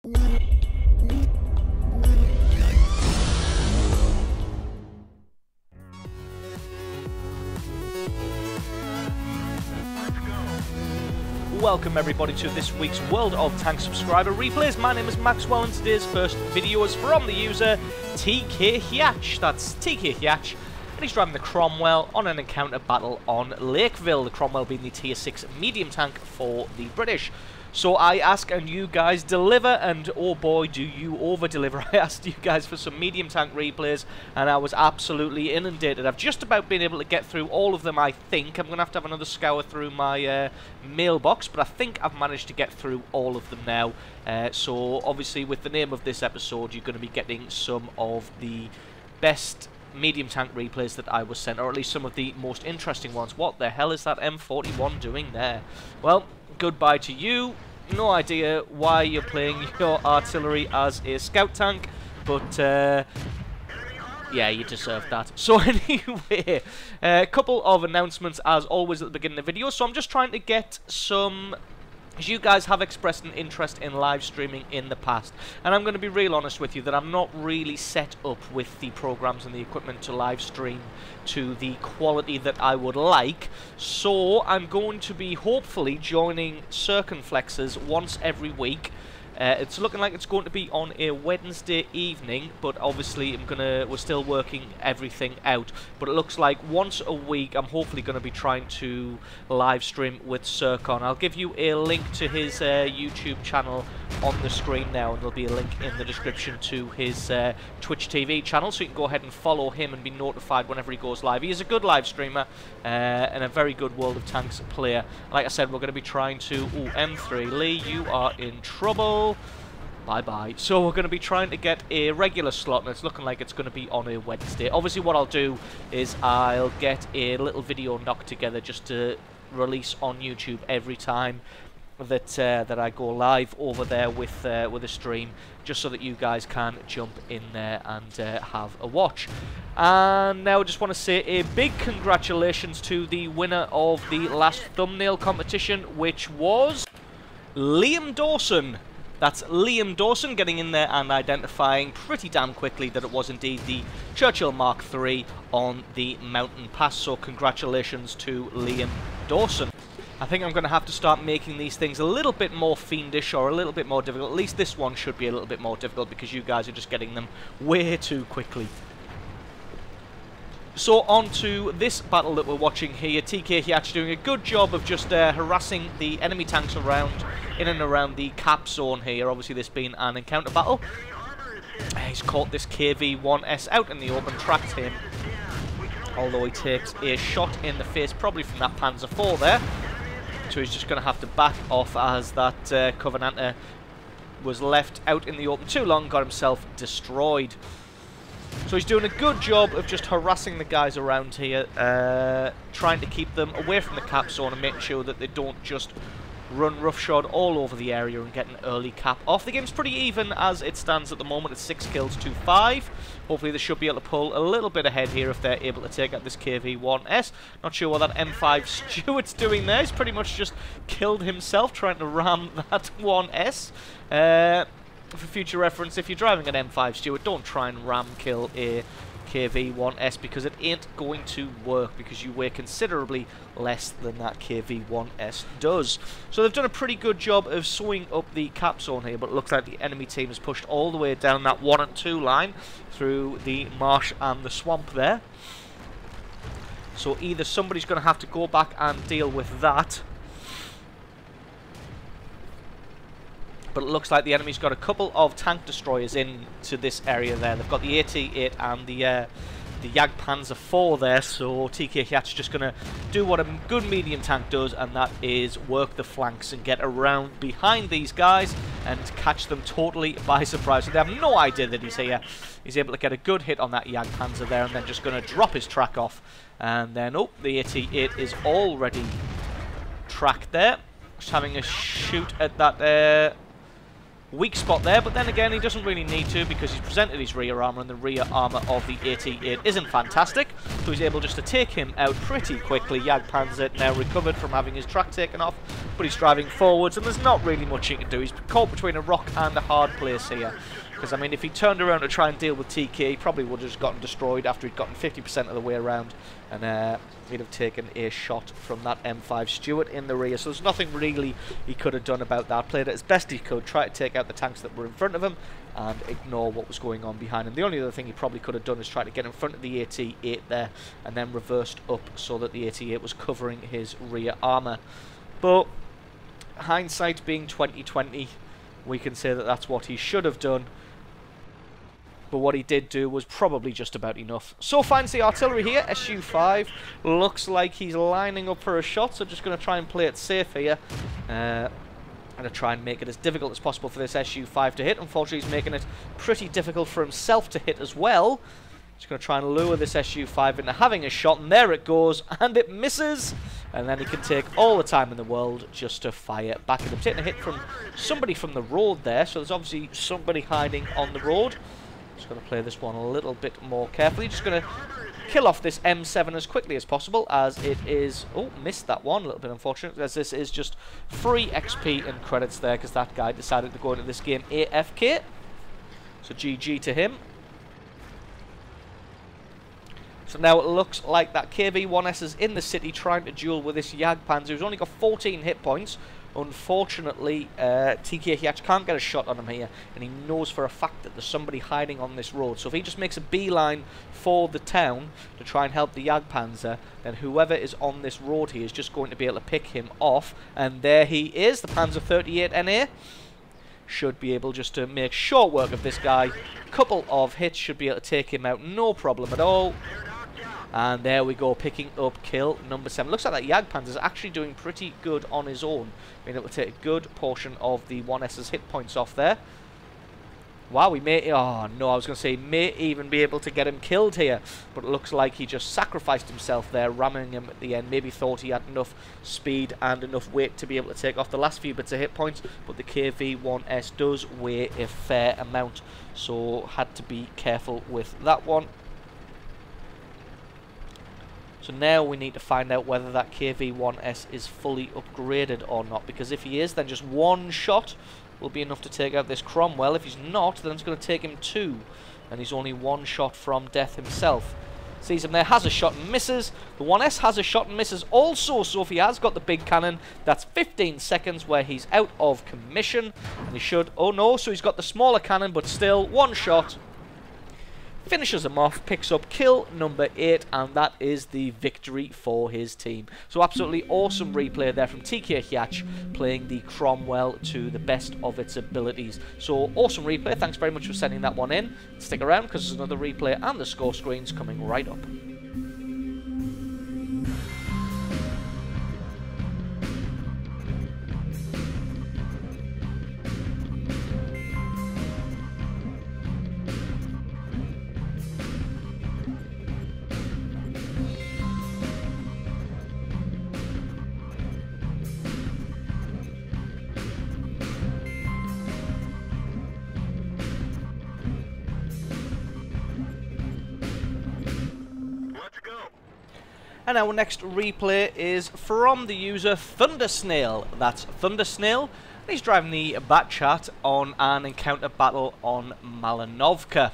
Welcome everybody to this week's World of Tanks subscriber replays. My name is Maxwell and today's first video is from the user TK Hyach. That's TK Hyach, and he's driving the Cromwell on an encounter battle on Lakeville. The Cromwell being the tier 6 medium tank for the British. So I ask and you guys deliver, and oh boy do you over deliver. I asked you guys for some medium tank replays and I was absolutely inundated. I've just about been able to get through all of them. I think I'm going to have another scour through my mailbox, but I think I've managed to get through all of them now. So obviously with the name of this episode you're going to be getting some of the best medium tank replays that I was sent, or at least some of the most interesting ones. What the hell is that M41 doing there? Well, goodbye to you. No idea why you're playing your artillery as a scout tank, but yeah, you deserve that. So anyway, a couple of announcements as always at the beginning of the video. So I'm just trying to get some... You guys have expressed an interest in live streaming in the past, and I'm going to be real honest with you that I'm not really set up with the programs and the equipment to live stream to the quality that I would like. So I'm going to be hopefully joining Circumflexes once every week. It's looking like it's going to be on a Wednesday evening, but obviously we're still working everything out. But it looks like once a week I'm hopefully going to be trying to live stream with Circon. I'll give you a link to his YouTube channel on the screen now, and there'll be a link in the description to his Twitch TV channel, so you can go ahead and follow him and be notified whenever he goes live. He is a good live streamer and a very good World of Tanks player. Like I said, we're going to be trying to... Ooh, M3 Lee, you are in trouble. Bye-bye. So we're going to be trying to get a regular slot, and it's looking like it's going to be on a Wednesday. Obviously what I'll do is I'll get a little video knocked together just to release on YouTube every time that that I go live over there with a stream, just so that you guys can jump in there and have a watch. And now I just want to say a big congratulations to the winner of the last thumbnail competition, which was Liam Dawson. That's Liam Dawson getting in there and identifying pretty damn quickly that it was indeed the Churchill Mark III on the Mountain Pass. So congratulations to Liam Dawson. I think I'm going to have to start making these things a little bit more fiendish or a little bit more difficult. At least this one should be a little bit more difficult because you guys are just getting them way too quickly. So on to this battle that we're watching here. TK Hyach doing a good job of just harassing the enemy tanks in and around the cap zone here. Obviously this being an encounter battle. He's caught this KV-1S out in the open, tracked him. Although he takes a shot in the face, probably from that Panzer IV there. So he's just going to have to back off as that Covenanter was left out in the open too long, got himself destroyed. So he's doing a good job of just harassing the guys around here, trying to keep them away from the cap zone and making sure that they don't just run roughshod all over the area and get an early cap off. The game's pretty even as it stands at the moment. It's 6 kills to 5. Hopefully they should be able to pull a little bit ahead here if they're able to take out this KV-1S. Not sure what that M5 Stuart's doing there. He's pretty much just killed himself trying to ram that 1S. For future reference, if you're driving an M5 Stuart, don't try and ram kill a KV-1S because it ain't going to work, because you weigh considerably less than that KV-1S does. So they've done a pretty good job of sewing up the cap zone here, but it looks like the enemy team has pushed all the way down that 1 and 2 line through the marsh and the swamp there. So either somebody's going to have to go back and deal with that, but it looks like the enemy's got a couple of tank destroyers into this area there. They've got the AT-8 and the Jagdpanzer IV there, so TK Hyach's just going to do what a good medium tank does, and that is work the flanks and get around behind these guys and catch them totally by surprise. So they have no idea that he's here. He's able to get a good hit on that Jagdpanzer there, and then just going to drop his track off. And then, oh, the AT-8 is already tracked there. Just having a shoot at that weak spot there, but then again he doesn't really need to because he's presented his rear armor, and the rear armor of the AT-8 isn't fantastic, so he's able just to take him out pretty quickly. Jagdpanzer now recovered from having his track taken off, but he's driving forwards, and there's not really much he can do. He's caught between a rock and a hard place here. Because, I mean, if he turned around to try and deal with TK, he probably would have just gotten destroyed after he'd gotten 50% of the way around. And he'd have taken a shot from that M5 Stuart in the rear. So there's nothing really he could have done about that. Played it as best he could, try to take out the tanks that were in front of him and ignore what was going on behind him. The only other thing he probably could have done is try to get in front of the AT-8 there and then reversed up so that the AT-8 was covering his rear armour. But hindsight being 2020, we can say that that's what he should have done. But what he did do was probably just about enough. So finds the artillery here, SU-5. Looks like he's lining up for a shot, so just going to try and play it safe here. Going to try and make it as difficult as possible for this SU-5 to hit. Unfortunately, he's making it pretty difficult for himself to hit as well. Just going to try and lure this SU-5 into having a shot, and there it goes, and it misses. And then he can take all the time in the world just to fire back at him. Taking a hit from somebody from the road there, so there's obviously somebody hiding on the road. Just going to play this one a little bit more carefully. Just going to kill off this M7 as quickly as possible, as it is... Oh, missed that one. A little bit unfortunate, as this is just free XP and credits there, because that guy decided to go into this game AFK. So GG to him. So now it looks like that KV-1S is in the city trying to duel with this Jagdpanzer, who's only got 14 hit points. Unfortunately, TK Hyach can't get a shot on him here, and he knows for a fact that there's somebody hiding on this road. So if he just makes a beeline for the town to try and help the Jagdpanzer, then whoever is on this road here is just going to be able to pick him off. And there he is, the Panzer 38 NA. Should be able just to make short work of this guy. Couple of hits should be able to take him out, no problem at all. And there we go, picking up kill number 7. Looks like that Jagdpanzer is actually doing pretty good on his own. Being able to take a good portion of the 1S's hit points off there. Wow, we may... Oh, no, I was going to say, may even be able to get him killed here. But it looks like he just sacrificed himself there, ramming him at the end. Maybe thought he had enough speed and enough weight to be able to take off the last few bits of hit points. But the KV-1S does weigh a fair amount. So, had to be careful with that one. So now we need to find out whether that KV-1S is fully upgraded or not. Because if he is, then just one shot will be enough to take out this Cromwell. If he's not, then it's going to take him 2. And he's only 1 shot from death himself. Sees him there, has a shot and misses. The 1S has a shot and misses also. So if he has got the big cannon, that's 15 seconds where he's out of commission. And he should... Oh no, so he's got the smaller cannon, but still 1 shot. Finishes him off, picks up kill number 8, and that is the victory for his team. So absolutely awesome replay there from TK Hyach, playing the Cromwell to the best of its abilities. So awesome replay, thanks very much for sending that one in. Stick around because there's another replay and the score screens coming right up. And our next replay is from the user Thundersnail. That's Thundersnail. And he's driving the Batchat on an encounter battle on Malinovka.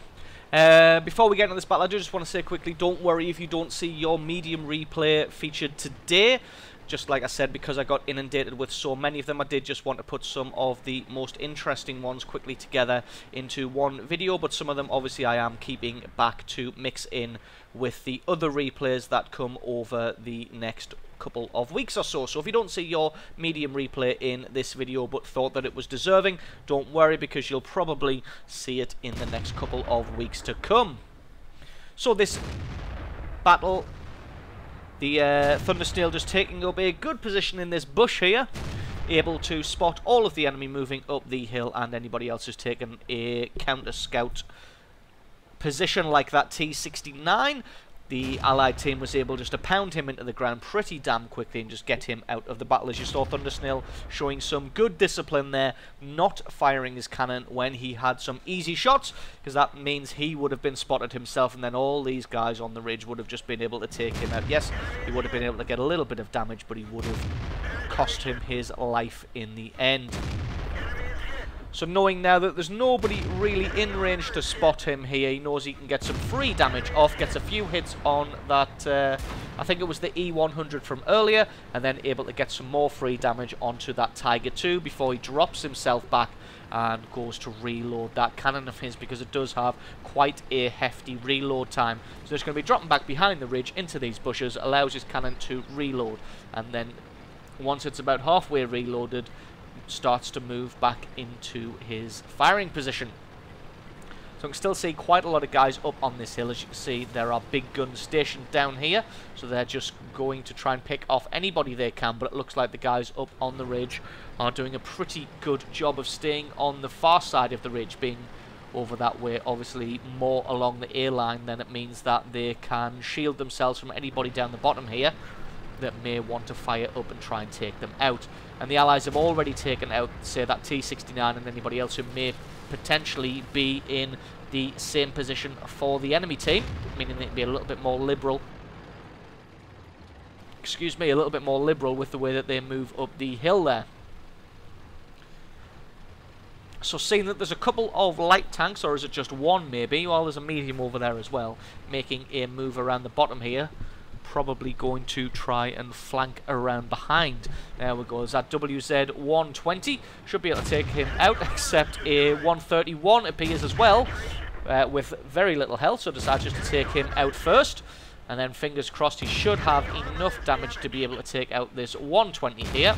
Before we get into this battle, I just want to say quickly, don't worry if you don't see your medium replay featured today. Just like I said, because I got inundated with so many of them, I did just want to put some of the most interesting ones quickly together into one video, but some of them obviously I am keeping back to mix in with the other replays that come over the next couple of weeks or so. So if you don't see your medium replay in this video but thought that it was deserving, don't worry, because you'll probably see it in the next couple of weeks to come. So this battle, the Thundersnail just taking up a good position in this bush here, able to spot all of the enemy moving up the hill and anybody else who's taken a counter scout position like that T-69. The allied team was able just to pound him into the ground pretty damn quickly and just get him out of the battle. As you saw, Thundersnail showing some good discipline there, not firing his cannon when he had some easy shots, because that means he would have been spotted himself, and then all these guys on the ridge would have just been able to take him out. Yes, he would have been able to get a little bit of damage, but he would have cost him his life in the end. So knowing now that there's nobody really in range to spot him here, he knows he can get some free damage off, gets a few hits on that, I think it was the E100 from earlier, and then able to get some more free damage onto that Tiger II before he drops himself back and goes to reload that cannon of his, because it does have quite a hefty reload time. So it's going to be dropping back behind the ridge into these bushes, allows his cannon to reload, and then once it's about halfway reloaded, starts to move back into his firing position. So I can still see quite a lot of guys up on this hill. As you can see, there are big guns stationed down here, so they're just going to try and pick off anybody they can, but it looks like the guys up on the ridge are doing a pretty good job of staying on the far side of the ridge, being over that way, obviously more along the A line. Then it means that they can shield themselves from anybody down the bottom here that may want to fire up and try and take them out. And the Allies have already taken out, say, that T-69 and anybody else who may potentially be in the same position for the enemy team, meaning they'd be a little bit more liberal. Excuse me, a little bit more liberal with the way that they move up the hill there. So seeing that there's a couple of light tanks, or is it just one maybe? Well, there's a medium over there as well, making a move around the bottom here. Probably going to try and flank around behind. There we go. There's that WZ-120. Should be able to take him out, except a 131 appears as well, with very little health, so decides just to take him out first. And then fingers crossed he should have enough damage to be able to take out this 120 here.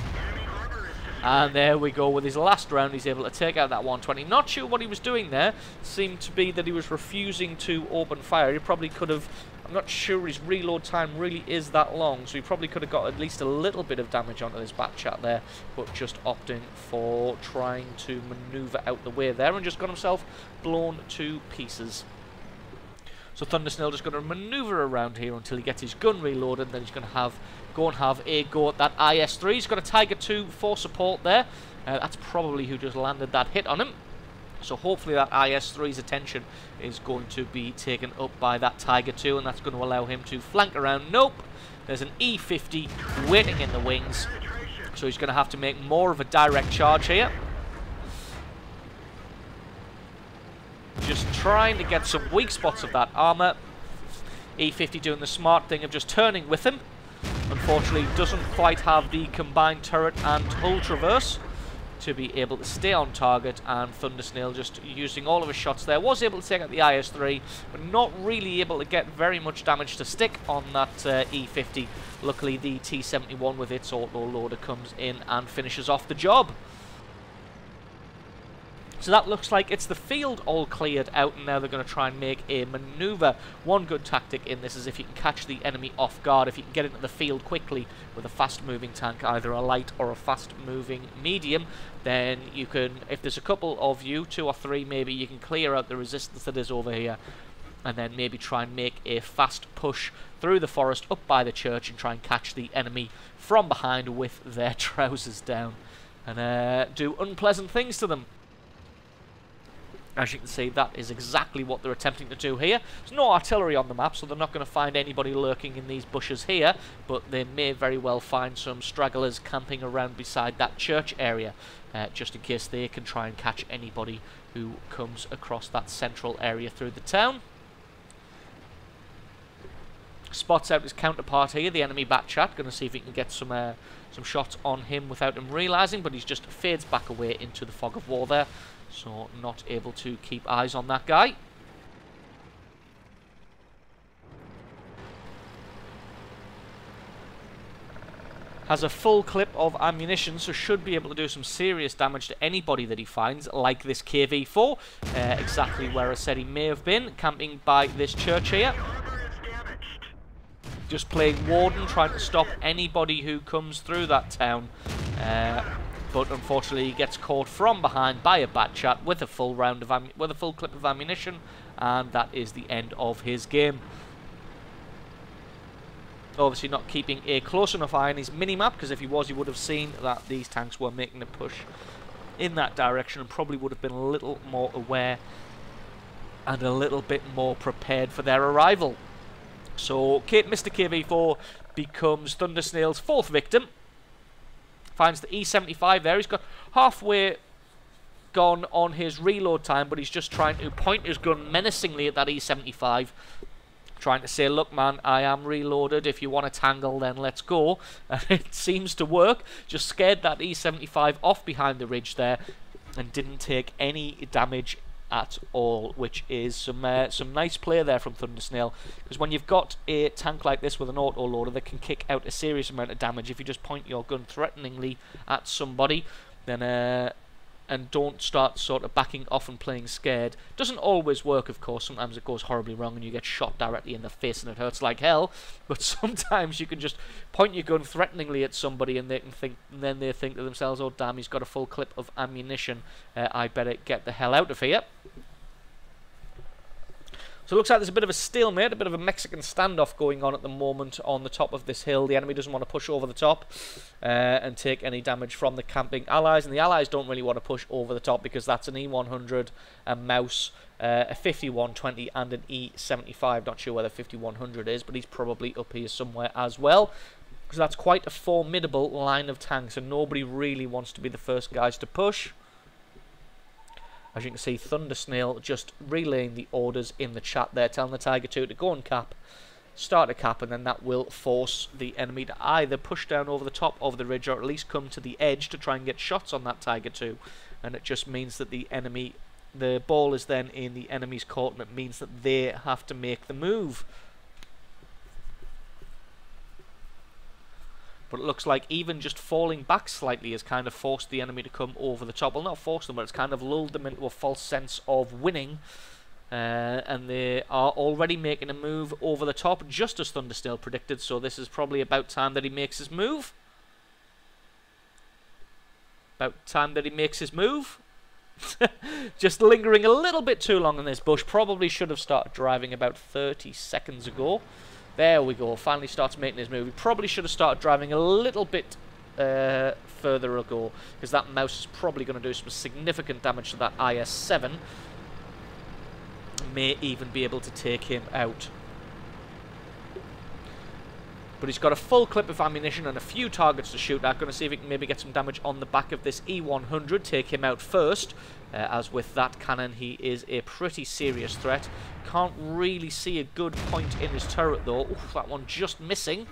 And there we go, with his last round he's able to take out that 120. Not sure what he was doing there. Seemed to be that he was refusing to open fire. He probably could have, I'm not sure his reload time really is that long, so he probably could have got at least a little bit of damage onto this bat chat there, but just opting for trying to maneuver out the way there and just got himself blown to pieces. So Thundersnell just going to maneuver around here until he gets his gun reloaded, and then he's going to go and have a go at that IS-3. He's got a Tiger II for support there. That's probably who just landed that hit on him. So hopefully that IS-3's attention is going to be taken up by that Tiger II, and that's going to allow him to flank around. Nope. There's an E-50 waiting in the wings. So he's going to have to make more of a direct charge here. Just trying to get some weak spots of that armor. E-50 doing the smart thing of just turning with him. Unfortunately, doesn't quite have the combined turret and hull traverse to be able to stay on target, and Thundersnell just using all of his shots there. Was able to take out the IS-3, but not really able to get very much damage to stick on that E-50. Luckily, the T-71 with its auto-loader comes in and finishes off the job. So that looks like it's the field all cleared out, and now they're going to try and make a maneuver. One good tactic in this is if you can catch the enemy off guard, if you can get into the field quickly with a fast-moving tank, either a light or a fast-moving medium, then you can, if there's a couple of you, 2 or 3 maybe, you can clear out the resistance that is over here, and then maybe try and make a fast push through the forest up by the church and try and catch the enemy from behind with their trousers down and do unpleasant things to them. As you can see, that is exactly what they're attempting to do here. There's no artillery on the map, so they're not going to find anybody lurking in these bushes here, but they may very well find some stragglers camping around beside that church area, just in case they can try and catch anybody who comes across that central area through the town. Spots out his counterpart here, the enemy Batchat. Going to see if he can get some shots on him without him realising, but he's just fades back away into the fog of war there. So not able to keep eyes on that guy. Has a full clip of ammunition, so should be able to do some serious damage to anybody that he finds, like this KV-4. Exactly where I said he may have been, camping by this church here. Just playing Warden, trying to stop anybody who comes through that town. But unfortunately, he gets caught from behind by a Batchat with a full clip of ammunition, and that is the end of his game. Obviously, not keeping a close enough eye on his minimap, because if he was, he would have seen that these tanks were making a push in that direction, and probably would have been a little more aware and a little bit more prepared for their arrival. So, Mr. KV-4 becomes Thundersnail's 4th victim. Finds the E75 there. He's got halfway gone on his reload time, but he's just trying to point his gun menacingly at that E75, trying to say, look man, I am reloaded, if you want to tangle then let's go. And it seems to work. Just scared that E75 off behind the ridge there and didn't take any damage at all, which is some nice play there from Thundersnail, because when you've got a tank like this with an auto-loader that can kick out a serious amount of damage if you just point your gun threateningly at somebody, then and don't start sort of backing off and playing scared. Doesn't always work, of course. Sometimes it goes horribly wrong and you get shot directly in the face and it hurts like hell. But sometimes you can just point your gun threateningly at somebody and they can think, and then they think to themselves, "Oh damn, he's got a full clip of ammunition. I better get the hell out of here." So it looks like there's a bit of a stalemate, a bit of a Mexican standoff going on at the moment on the top of this hill. The enemy doesn't want to push over the top and take any damage from the camping allies. And the allies don't really want to push over the top because that's an E100, a Maus, a 5120 and an E75. Not sure where the 5100 is, but he's probably up here somewhere as well. Because that's quite a formidable line of tanks and nobody really wants to be the first guys to push. As you can see, Thundersnail just relaying the orders in the chat there, telling the Tiger 2 to go and cap, start a cap, and then that will force the enemy to either push down over the top of the ridge or at least come to the edge to try and get shots on that Tiger 2. And it just means that the ball is then in the enemy's court, and it means that they have to make the move. But it looks like even just falling back slightly has kind of forced the enemy to come over the top. Well, not forced them, but it's kind of lulled them into a false sense of winning. And they are already making a move over the top, just as Thundersnail predicted. So this is probably about time that he makes his move. Just lingering a little bit too long in this bush. Probably should have started driving about 30 seconds ago. There we go, finally starts making his move. He probably should have started driving a little bit further ago, because that Maus is probably going to do some significant damage to that IS-7. May even be able to take him out. But he's got a full clip of ammunition and a few targets to shoot at. Going to see if he can maybe get some damage on the back of this E100, take him out first. As with that cannon, he is a pretty serious threat. Can't really see a good point in his turret though. Oof, that one just missing.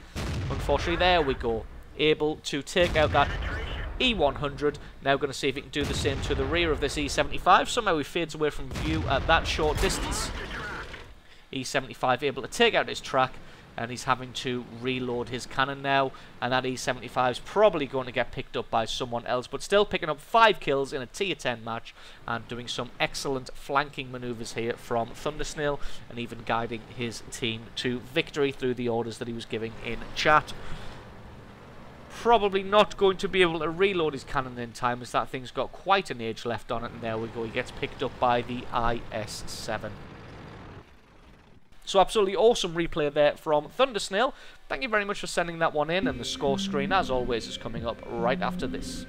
Unfortunately, there we go. Able to take out that E100. Now going to see if he can do the same to the rear of this E75. Somehow he fades away from view at that short distance. E75 able to take out his track. And he's having to reload his cannon now, and that E75 is probably going to get picked up by someone else, but still picking up 5 kills in a tier 10 match and doing some excellent flanking maneuvers here from Thundersnail, and even guiding his team to victory through the orders that he was giving in chat. Probably not going to be able to reload his cannon in time, as that thing's got quite an age left on it, and there we go, he gets picked up by the IS-7. So absolutely awesome replay there from Thundersnail. Thank you very much for sending that one in, and the score screen, as always, is coming up right after this.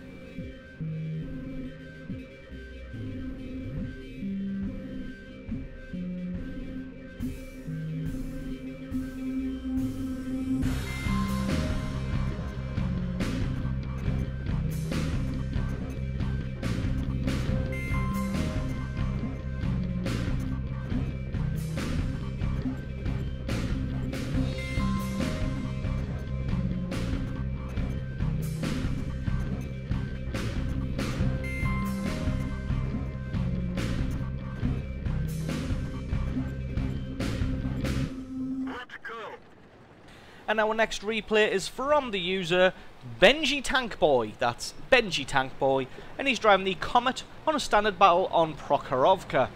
And our next replay is from the user Benji Tank Boy. That's Benji Tank Boy, and he's driving the Comet on a standard battle on Prokhorovka.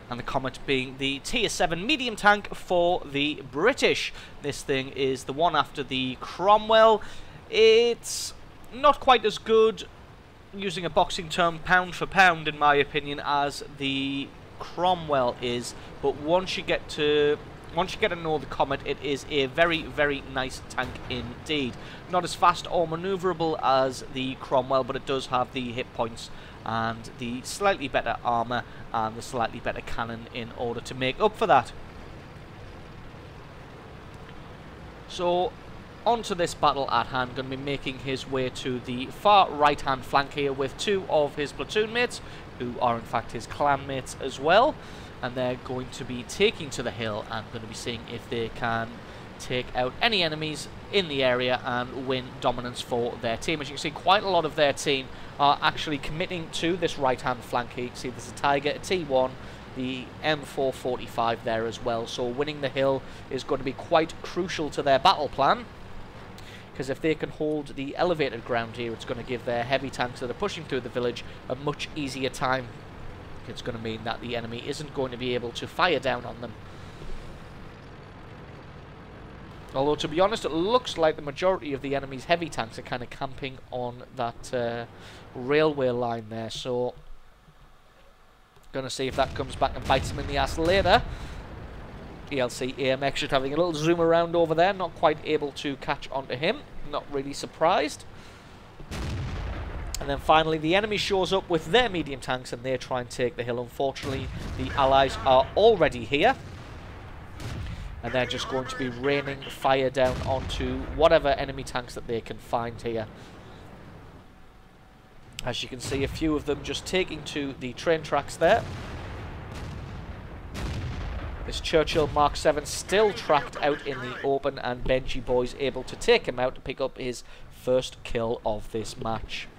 And the Comet being the tier 7 medium tank for the British. This thing is the one after the Cromwell. It's not quite as good, using a boxing term, pound for pound, in my opinion, as the Cromwell is. But once you get to know the Comet, it is a very, very nice tank indeed. Not as fast or manoeuvrable as the Cromwell, but it does have the hit points and the slightly better armour and the slightly better cannon in order to make up for that. So, onto this battle at hand. Going to be making his way to the far right-hand flank here with 2 of his platoon mates, who are in fact his clan mates as well. And they're going to be taking to the hill and going to be seeing if they can take out any enemies in the area and win dominance for their team. As you can see, quite a lot of their team are actually committing to this right-hand flank here. You can see there's a Tiger, a T1, the M445 there as well. So winning the hill is going to be quite crucial to their battle plan, because if they can hold the elevated ground here, it's going to give their heavy tanks that are pushing through the village a much easier time. It's going to mean that the enemy isn't going to be able to fire down on them. Although, to be honest, it looks like the majority of the enemy's heavy tanks are kind of camping on that railway line there. So, going to see if that comes back and bites him in the ass later. ELC AMX just having a little zoom around over there. Not quite able to catch onto him. Not really surprised. And then finally, the enemy shows up with their medium tanks and they try and take the hill. Unfortunately, the allies are already here. And they're just going to be raining fire down onto whatever enemy tanks that they can find here. As you can see, a few of them just taking to the train tracks there. This Churchill Mark 7 still tracked out in the open, and Benji Boy's able to take him out to pick up his first kill of this match.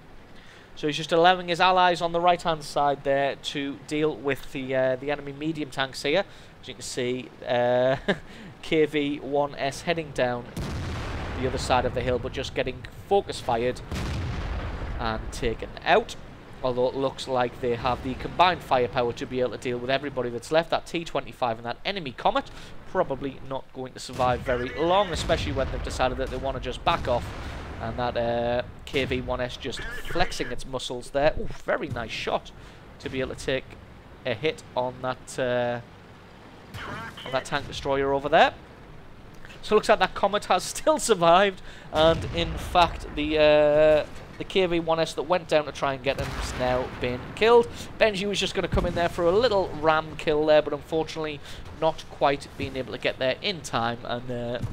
So he's just allowing his allies on the right-hand side there to deal with the enemy medium tanks here. As you can see, KV-1S heading down the other side of the hill, but just getting focus fired and taken out. Although it looks like they have the combined firepower to be able to deal with everybody that's left. That T-25 and that enemy Comet probably not going to survive very long, especially when they've decided that they want to just back off. And that KV-1S just flexing its muscles there. Ooh, very nice shot to be able to take a hit on that tank destroyer over there. So it looks like that Comet has still survived, and in fact the KV-1S that went down to try and get him has now been killed. Benji was just going to come in there for a little ram kill there, but unfortunately not quite being able to get there in time, and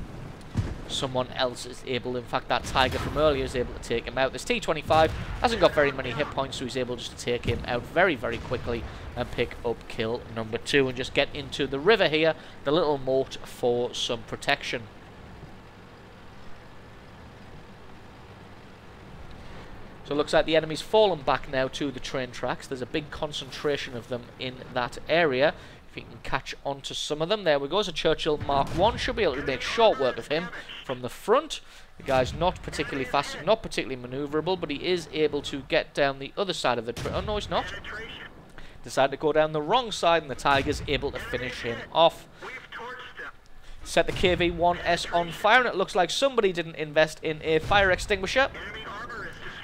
someone else is able, in fact that Tiger from earlier is able to take him out. This T-25 hasn't got very many hit points, so he's able just to take him out very, very quickly and pick up kill number 2 and just get into the river here, the little moat, for some protection. So it looks like the enemy's fallen back now to the train tracks. There's a big concentration of them in that area. If you can catch onto some of them. There we go. So Churchill Mark 1 should be able to make short work of him from the front. The guy's not particularly fast, not particularly maneuverable, but he is able to get down the other side of the train. Oh, no, he's not. Decided to go down the wrong side, and the Tiger's able to finish him off. Set the KV-1S on fire, and it looks like somebody didn't invest in a fire extinguisher.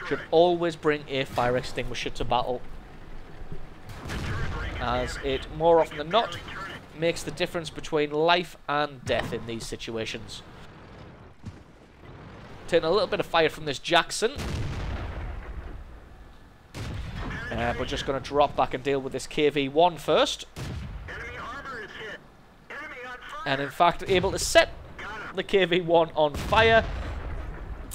Should always bring a fire extinguisher to battle, as it more often than not makes the difference between life and death in these situations. Taking a little bit of fire from this Jackson, but just going to drop back and deal with this KV-1 first. And in fact able to set the KV-1 on fire.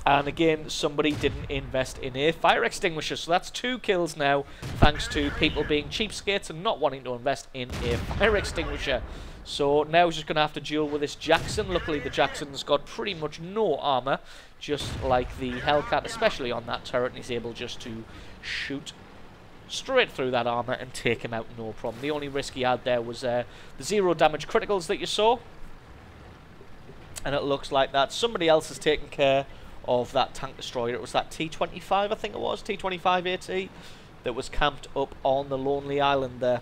And again, somebody didn't invest in a fire extinguisher. So that's 2 kills now, thanks to people being cheapskates and not wanting to invest in a fire extinguisher. So now he's just going to have to duel with this Jackson. Luckily, the Jackson's got pretty much no armor, just like the Hellcat, especially on that turret. And he's able just to shoot straight through that armor and take him out, no problem. The only risk he had there was the 0 damage criticals that you saw. And it looks like that somebody else has taken care of that tank destroyer. It was that T-25, I think it was, T-25AT, that was camped up on the Lonely Island there.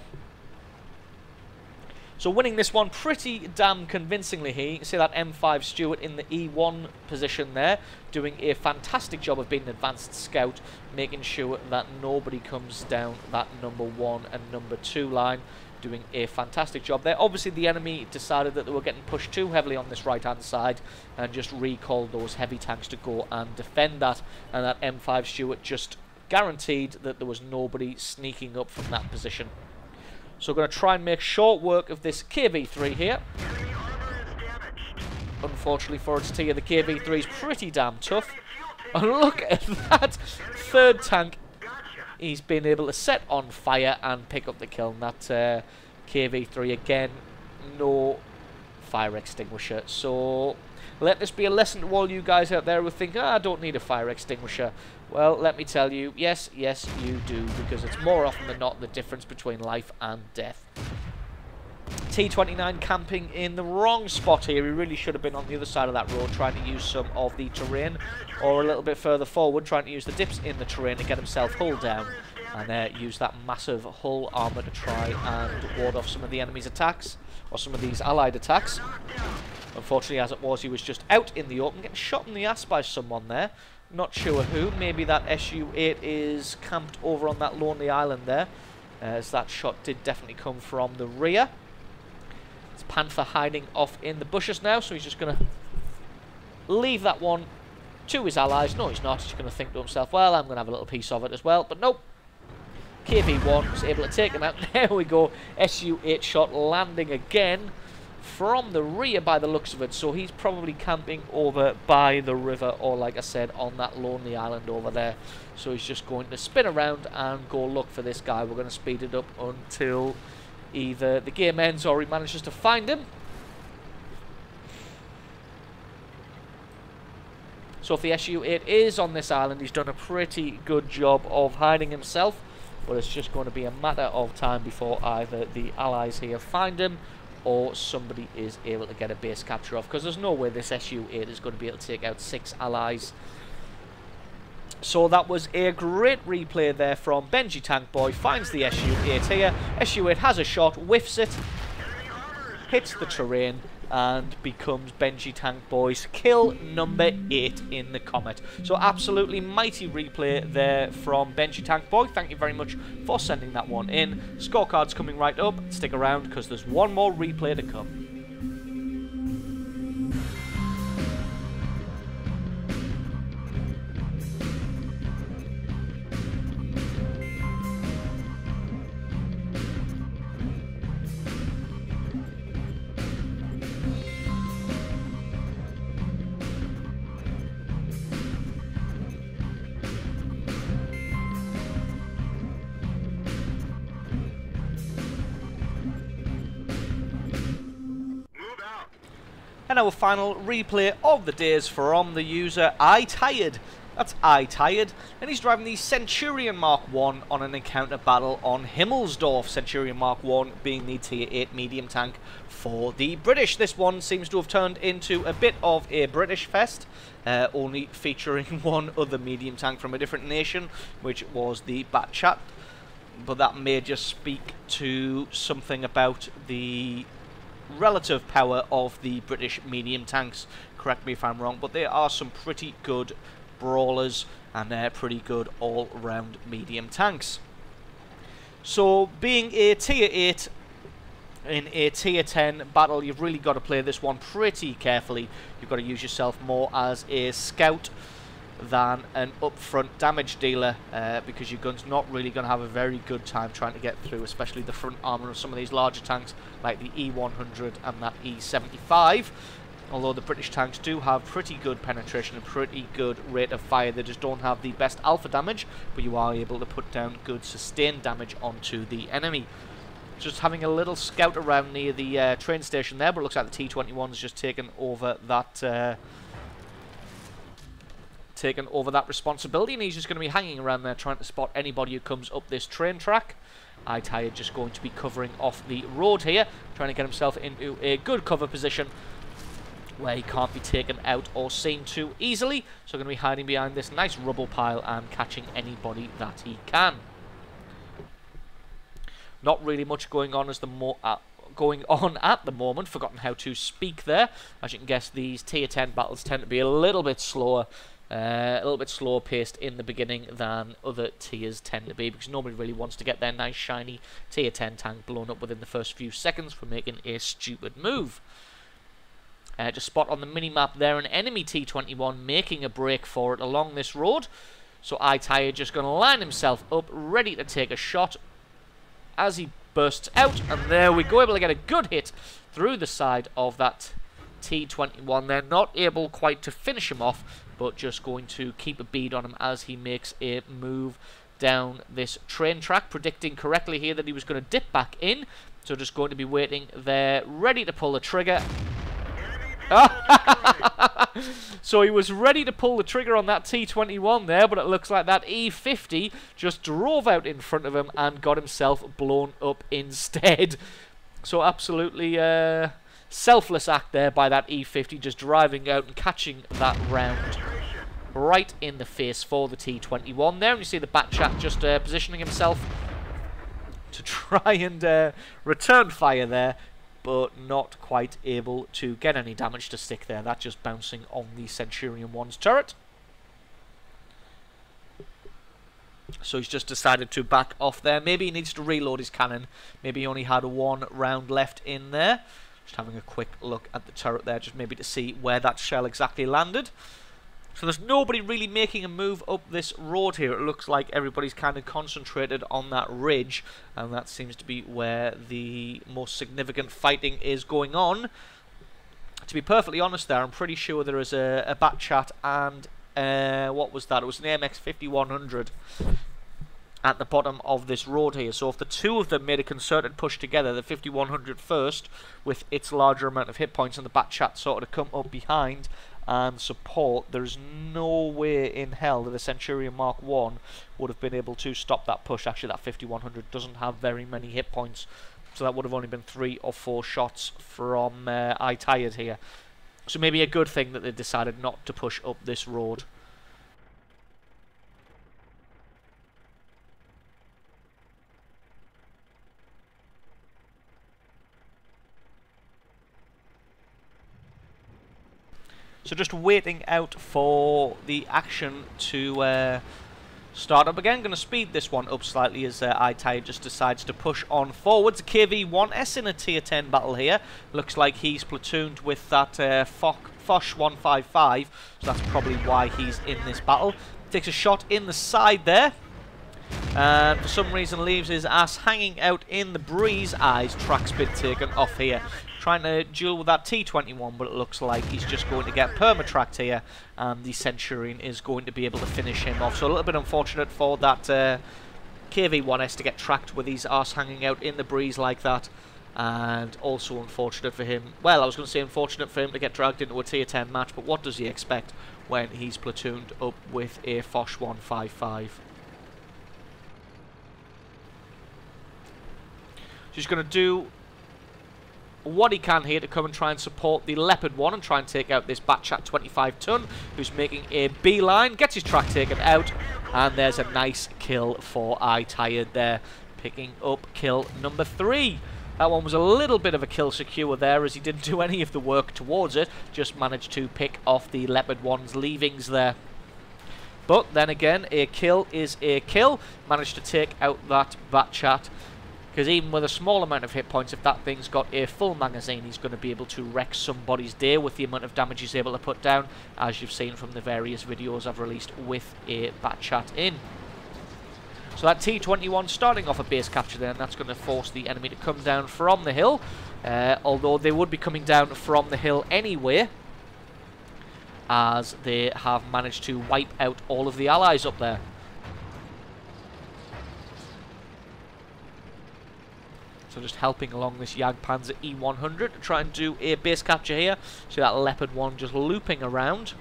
So winning this one pretty damn convincingly here. You can see that M5 Stuart in the E1 position there, doing a fantastic job of being an advanced scout, making sure that nobody comes down that number 1 and number 2 line. Doing a fantastic job there. Obviously the enemy decided that they were getting pushed too heavily on this right hand side and just recalled those heavy tanks to go and defend that, and that M5 Stuart just guaranteed that there was nobody sneaking up from that position. So we're going to try and make short work of this KV-3 here. unfortunately for its tier. The KV-3 is pretty damn tough. And look at that third tank. He's been able to set on fire and pick up the kill. And that KV-3 again, no fire extinguisher. So let this be a lesson to all you guys out there who think, I don't need a fire extinguisher. Well, let me tell you, yes, you do, because it's more often than not the difference between life and death. T29 camping in the wrong spot here. He really should have been on the other side of that road trying to use some of the terrain, or a little bit further forward trying to use the dips in the terrain to get himself hull down and use that massive hull armour to try and ward off some of the enemy's attacks, or some of these allied attacks. Unfortunately, as it was, he was just out in the open, getting shot in the ass by someone there. Not sure who. Maybe that SU-8 is camped over on that lonely island there, as that shot did definitely come from the rear. It's Panther hiding off in the bushes now, so he's just going to leave that one to his allies. No, he's not. He's going to think to himself, well, I'm going to have a little piece of it as well. But nope. KV-1 was able to take him out. There we go. SU-8 shot landing again from the rear by the looks of it. So he's probably camping over by the river, or like I said, on that lonely island over there. So he's just going to spin around and go look for this guy. We're going to speed it up until either the game ends or he manages to find him. So if the SU-8 is on this island, he's done a pretty good job of hiding himself. But it's just going to be a matter of time before either the allies here find him or somebody is able to get a base capture off, because there's no way this SU-8 is going to be able to take out 6 allies. So that was a great replay there from Benji Tank Boy. Finds the SU-8 here. SU-8 has a shot, whiffs it, hits the terrain, and becomes Benji Tank Boy's kill number 8 in the Comet. So absolutely mighty replay there from Benji Tank Boy. Thank you very much for sending that one in. Scorecards coming right up. Stick around because there's one more replay to come. And our final replay of the days from the user iTired. That's iTired, and he's driving the Centurion Mark 1 on an encounter battle on Himmelsdorf. Centurion Mark 1 being the tier 8 medium tank for the British. This one seems to have turned into a bit of a British fest, only featuring one other medium tank from a different nation, which was the Batchat. But that may just speak to something about the relative power of the British medium tanks. Correct me if I'm wrong, but there are some pretty good brawlers and they're pretty good all-round medium tanks. So being a tier 8 in a tier 10 battle, you've really got to play this one pretty carefully. You've got to use yourself more as a scout than an upfront damage dealer, because your gun's not really going to have a very good time trying to get through, especially the front armor of some of these larger tanks like the E100 and that E75. Although the British tanks do have pretty good penetration and pretty good rate of fire, they just don't have the best alpha damage, but you are able to put down good sustained damage onto the enemy. Just having a little scout around near the train station there, but it looks like the T21's just taken over that responsibility, and he's just going to be hanging around there trying to spot anybody who comes up this train track. iTired just going to be covering off the road here, trying to get himself into a good cover position where he can't be taken out or seen too easily. So going to be hiding behind this nice rubble pile and catching anybody that he can. Not really much going on at the moment. Forgotten how to speak there. As you can guess, these tier 10 battles tend to be a little bit slower. A little bit slower paced in the beginning than other tiers tend to be, because nobody really wants to get their nice shiny tier 10 tank blown up within the first few seconds for making a stupid move. Just spot on the mini-map there an enemy T21 making a break for it along this road. So iTired just going to line himself up, ready to take a shot as he bursts out. And there we go, able to get a good hit through the side of that T-21. They're not able quite to finish him off, but just going to keep a bead on him as he makes a move down this train track, predicting correctly here that he was going to dip back in. So just going to be waiting there, ready to pull the trigger. So he was ready to pull the trigger on that T-21 there, but it looks like that E-50 just drove out in front of him and got himself blown up instead. So absolutely selfless act there by that E-50, just driving out and catching that round right in the face for the T-21 there. And you see the Batchat just positioning himself to try and return fire there, but not quite able to get any damage to stick there. That just bouncing on the Centurion 1's turret. So he's just decided to back off there. Maybe he needs to reload his cannon. Maybe he only had one round left in there. Just having a quick look at the turret there, just maybe to see where that shell exactly landed. So there's nobody really making a move up this road here. It looks like everybody's kind of concentrated on that ridge, and that seems to be where the most significant fighting is going on. To be perfectly honest there, I'm pretty sure there is a Batchat and what was that? It was an AMX 5100 at the bottom of this road here. So if the two of them made a concerted push together, the 5100 first with its larger amount of hit points and the Batchat sort of to come up behind and support, there's no way in hell that a Centurion Mark 1 would have been able to stop that push. Actually, that 5100 doesn't have very many hit points, so that would have only been 3 or 4 shots from I-Tired here. So maybe a good thing that they decided not to push up this road. So just waiting out for the action to start up again. Going to speed this one up slightly as I-Tired just decides to push on forwards. KV-1S in a tier 10 battle here. Looks like he's platooned with that Foch 155, so that's probably why he's in this battle. Takes a shot in the side there, and for some reason leaves his ass hanging out in the breeze. His track's been taken off here. Trying to duel with that T-21, but it looks like he's just going to get perma-tracked here, and the Centurion is going to be able to finish him off. So a little bit unfortunate for that KV-1S to get tracked with his arse hanging out in the breeze like that, and also unfortunate for him. Well, I was going to say unfortunate for him to get dragged into a tier 10 match, but what does he expect when he's platooned up with a Foch 155? So he's going to do what he can here to come and try and support the Leopard 1 and try and take out this Batchat 25 ton, who's making a beeline, gets his track taken out, and there's a nice kill for I-Tired there, picking up kill number 3. That one was a little bit of a kill secure there, as he didn't do any of the work towards it, just managed to pick off the Leopard 1's leavings there. But then again, a kill is a kill. Managed to take out that Batchat, because even with a small amount of hit points, if that thing's got a full magazine, he's going to be able to wreck somebody's day with the amount of damage he's able to put down, as you've seen from the various videos I've released with a Batchat in. So that T-21 starting off a base capture there, and that's going to force the enemy to come down from the hill, although they would be coming down from the hill anyway, as they have managed to wipe out all of the allies up there. So just helping along this Jagdpanzer E-100 to try and do a base capture here. See that Leopard 1 just looping around.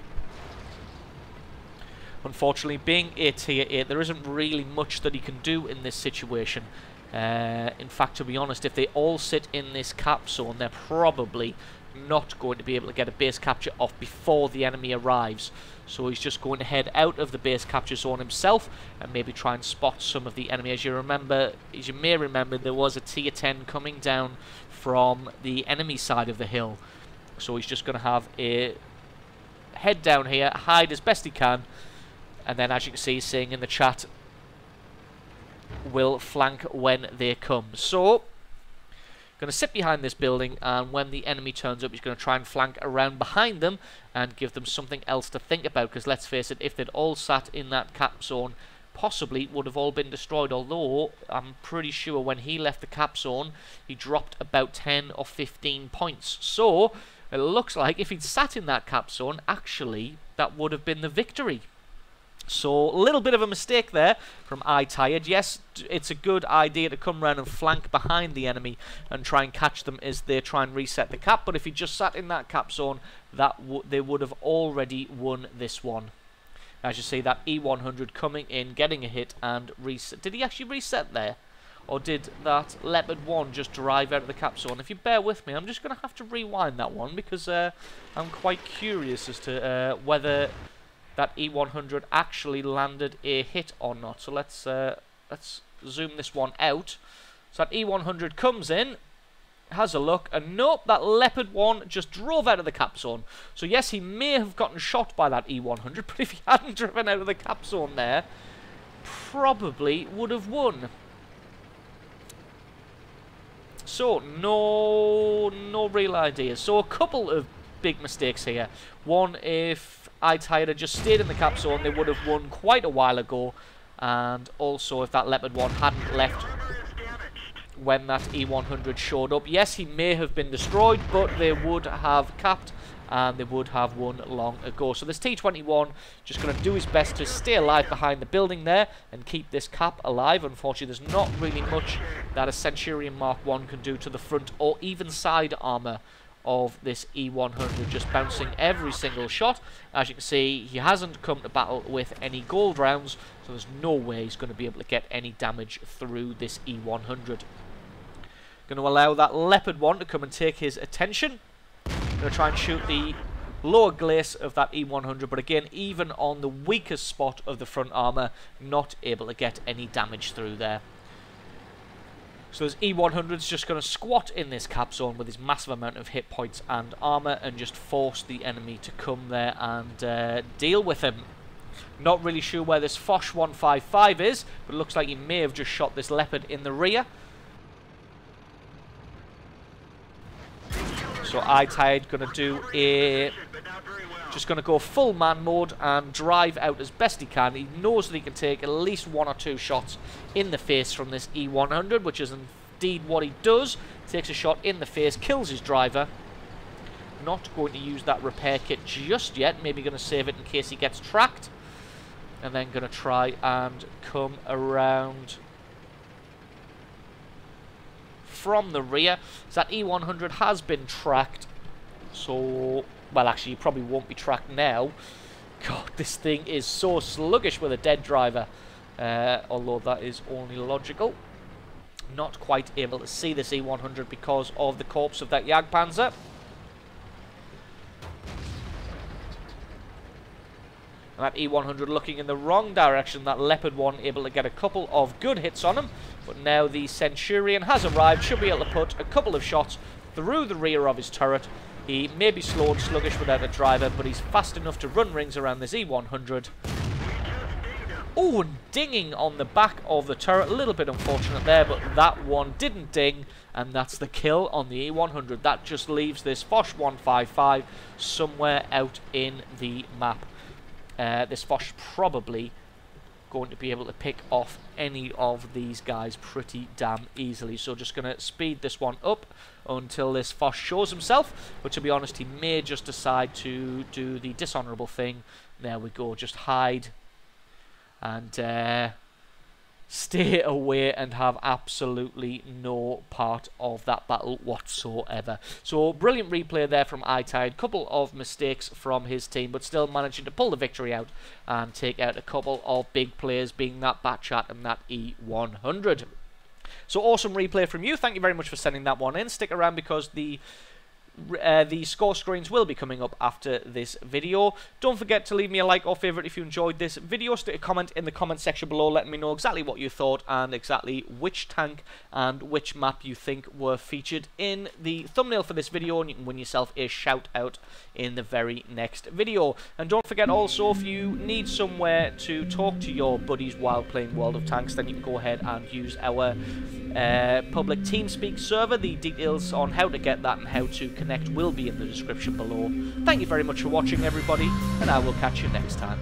Unfortunately, being a tier 8, there isn't really much that he can do in this situation. In fact, to be honest, if they all sit in this cap zone, they're probably not going to be able to get a base capture off before the enemy arrives. So he's just going to head out of the base capture zone himself and maybe try and spot some of the enemy. As you may remember, there was a tier 10 coming down from the enemy side of the hill. So he's just going to have a head down here, hide as best he can, and then, as you can see, saying in the chat, will flank when they come. So going to sit behind this building, and when the enemy turns up, he's going to try and flank around behind them and give them something else to think about, because let's face it, if they'd all sat in that cap zone, possibly would have all been destroyed, although I'm pretty sure when he left the cap zone, he dropped about 10 or 15 points. So It looks like if he'd sat in that cap zone, actually, that would have been the victory. So, a little bit of a mistake there from iTired. Yes, it's a good idea to come around and flank behind the enemy and try and catch them as they try and reset the cap. But if he just sat in that cap zone, they would have already won this one. As you see, that E100 coming in, getting a hit and reset. Did he actually reset there? Or did that Leopard 1 just drive out of the cap zone? If you bear with me, I'm just going to have to rewind that one because I'm quite curious as to whether that E100 actually landed a hit or not. So let's zoom this one out. So that E100 comes in, has a look, and nope, that Leopard 1 just drove out of the cap zone. So yes, he may have gotten shot by that E100, but if he hadn't driven out of the cap zone there, probably would have won. So, no real ideas. So, a couple of big mistakes here. One, if iTired had just stayed in the cap zone, they would have won quite a while ago. And also, if that Leopard 1 hadn't left when that E100 showed up. Yes, he may have been destroyed, but they would have capped and they would have won long ago. So this T-21 just going to do his best to stay alive behind the building there and keep this cap alive. Unfortunately, there's not really much that a Centurion Mark 1 can do to the front or even side armor of this E100, just bouncing every single shot. As you can see, he hasn't come to battle with any gold rounds, so there's no way he's going to be able to get any damage through this E100. Going to allow that Leopard 1 to come and take his attention. Going to try and shoot the lower glacis of that E100, but again, even on the weakest spot of the front armor, not able to get any damage through there. So this E100's just going to squat in this cap zone with his massive amount of hit points and armor and just force the enemy to come there and deal with him. Not really sure where this Foch 155 is, but it looks like he may have just shot this Leopard in the rear. So iTired going to do a... just going to go full man mode and drive out as best he can. He knows that he can take at least 1 or 2 shots in the face from this E100, which is indeed what he does. Takes a shot in the face, kills his driver. Not going to use that repair kit just yet. Maybe going to save it in case he gets tracked. And then going to try and come around from the rear. So that E100 has been tracked. So, well, actually, you probably won't be tracked now. God, this thing is so sluggish with a dead driver. Although that is only logical. Not quite able to see this E100 because of the corpse of that Jagdpanzer. And that E100 looking in the wrong direction. That Leopard 1 able to get a couple of good hits on him. But now the Centurion has arrived. Should be able to put a couple of shots through the rear of his turret. He may be slow and sluggish without a driver, but he's fast enough to run rings around this E100. Oh, and dinging on the back of the turret. A little bit unfortunate there, but that one didn't ding. And that's the kill on the E100. That just leaves this Foch 155 somewhere out in the map. This Foch probably going to be able to pick off any of these guys pretty damn easily. So just going to speed this one up until this Foch shows himself. But to be honest, he may just decide to do the dishonourable thing. There we go, just hide and stay away and have absolutely no part of that battle whatsoever. So brilliant replay there from iTired. Couple of mistakes from his team, but still managing to pull the victory out and take out a couple of big players, being that Batchat and that E100. So awesome replay from you. Thank you very much for sending that one in. Stick around because the score screens will be coming up after this video. Don't forget to leave me a like or favourite if you enjoyed this video. Stick a comment in the comment section below letting me know exactly what you thought and exactly which tank and which map you think were featured in the thumbnail for this video, and you can win yourself a shout out in the very next video. And don't forget also, if you need somewhere to talk to your buddies while playing World of Tanks, then you can go ahead and use our public TeamSpeak server. The details on how to get that and how to connect will be in the description below. Thank you very much for watching, everybody, and I will catch you next time.